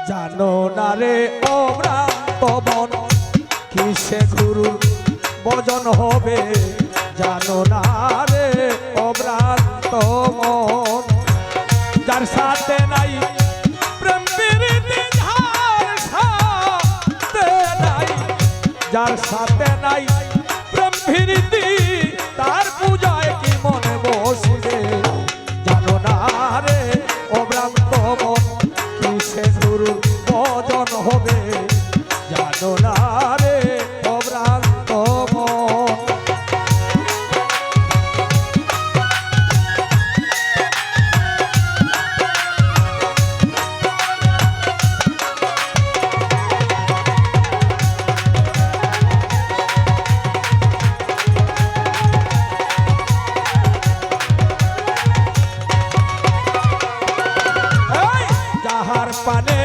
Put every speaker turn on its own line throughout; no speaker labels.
জানো না রে অভ্রান্ত মন কিসে গুরুর ভজন হবে, জানো না রে অভ্রান্ত মন। যার সাথে নাই প্রেম প্রীতি, যার সাথে নাই, যার সাথে নাই প্রেম প্রীতি, তার পূজায় কি মনে বসবে, জানো না রে অভ্রান্ত মন কিসে গুরুর ভজন হবে, জানো না রে অভ্রান্ত মন। যাহার পানে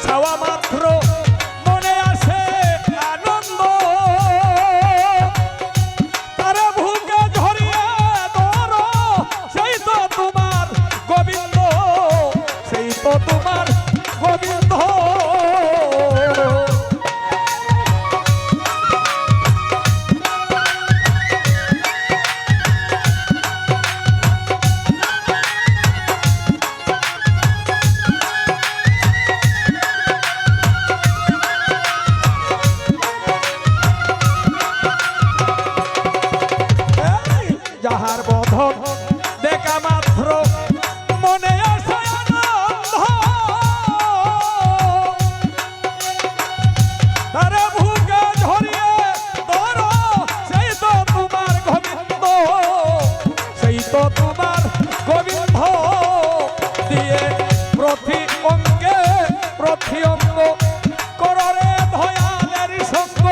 ছাওয়া মাত্র মনে আসে আনন্দ, তারে বুকে ঝরিয়ে ধরো, সেই তো তোমার গোবিন্দ, সেই তো তোমার গোবিন্দ। যাহার বধন দেখা মাত্র মনে আসে আনন্দ, তারে বুকে ঝরিয়ে ধরো, সেই তো তোমার গোবিন্দ, সেই তো তোমার গোবিন্দ। দিয়ে প্রতি অঙ্গে প্রতি অঙ্গ কররে দয়ালের সঙ্গ,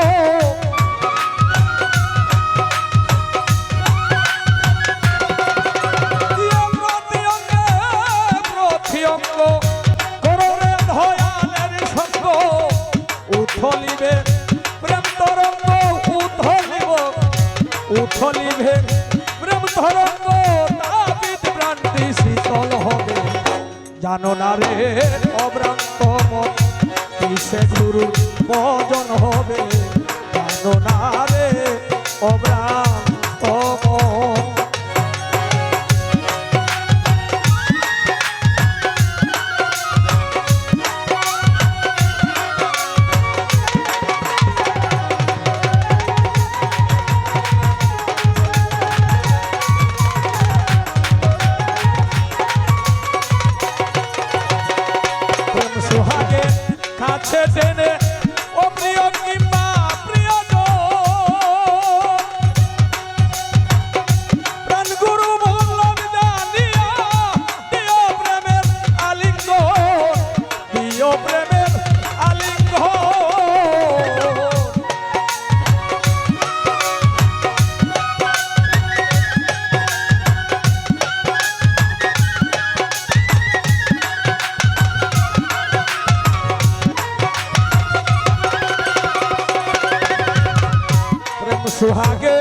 কররে দয়ালের সঙ্গ। উথলিবে প্রেম তরঙ্গ, উথলিব উথলিবে প্রেম তরঙ্গ, তাবিদ প্রান্তি শীতল হবে, জানো না রে অভ্রান্ত মন কিসে গুরুর ভজন হবে, জানো না রে অভ্রান্ত মন। সুহাগে কাছে টেনে ও প্রিয় কিংবা প্রিয়জন, প্রাণ গুরু বললাম জানিয়া, দিও প্রেমের আলিঙ্গন, দিও প্রেমের আলিঙ্গন। সুহাগে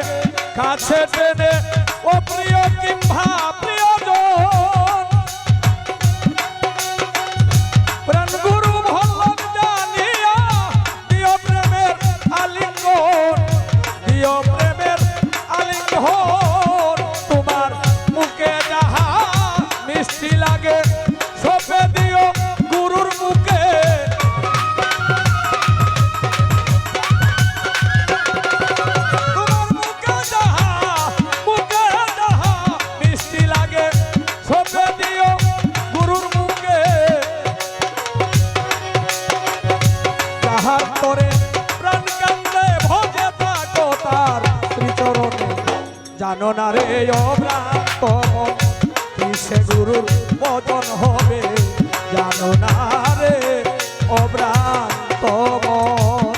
কাছে টেনে ও প্রিয় কিংবা প্রিয়জন, প্রাণ গুরু বললাম জানিয়া, দিও প্রেমের আলিঙ্গন, দিও প্রেমের আলিঙ্গন। তোমার মুখে যাহা মিষ্টি লাগে সপে দিও গুরুর মুখে, জানো না রে অভ্রান্ত মন কিসে গুরুর ভজন হবে, জানো না রে অভ্রান্ত মন।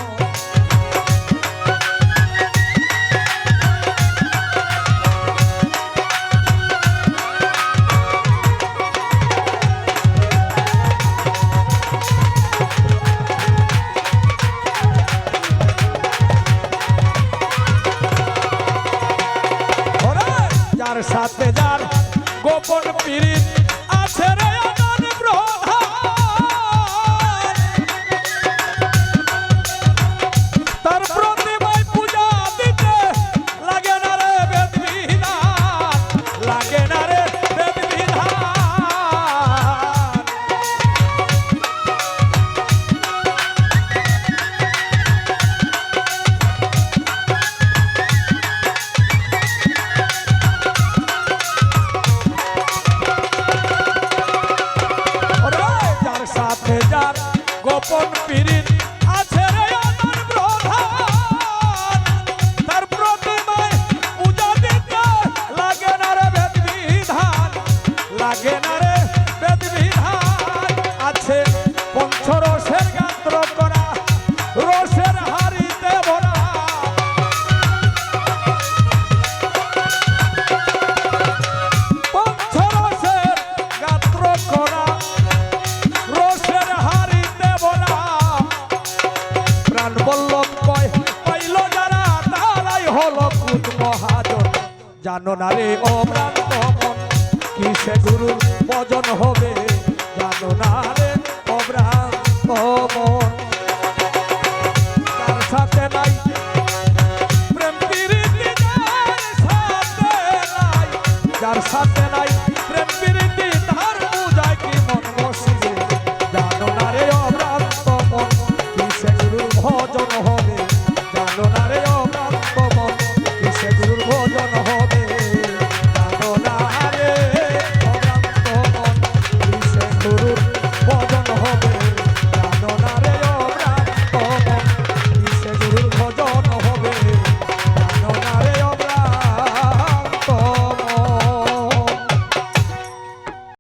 যার সাথে যার গোপন পীড়িত আছে রে আনন্দ প্রধান, গোপন পীড়িত আছে রে আমার প্রধান তার প্রতিমায় পূজা দিতে লাগে না রে বেদ বিধান লাগে না রে বেদ বিধান আছে পঞ্চরসের গাত্র করা রসের হাড়িতে ভরা পঞ্চরসের গাত্র করা রসের হাড়িতে ভরা প্রাণ বল্লভ কয় পাইল যারা তারাই হলো কুত মহাজন জানো না রে ও ভ্রান্ত মন কিসে গুরুর ভজন হবে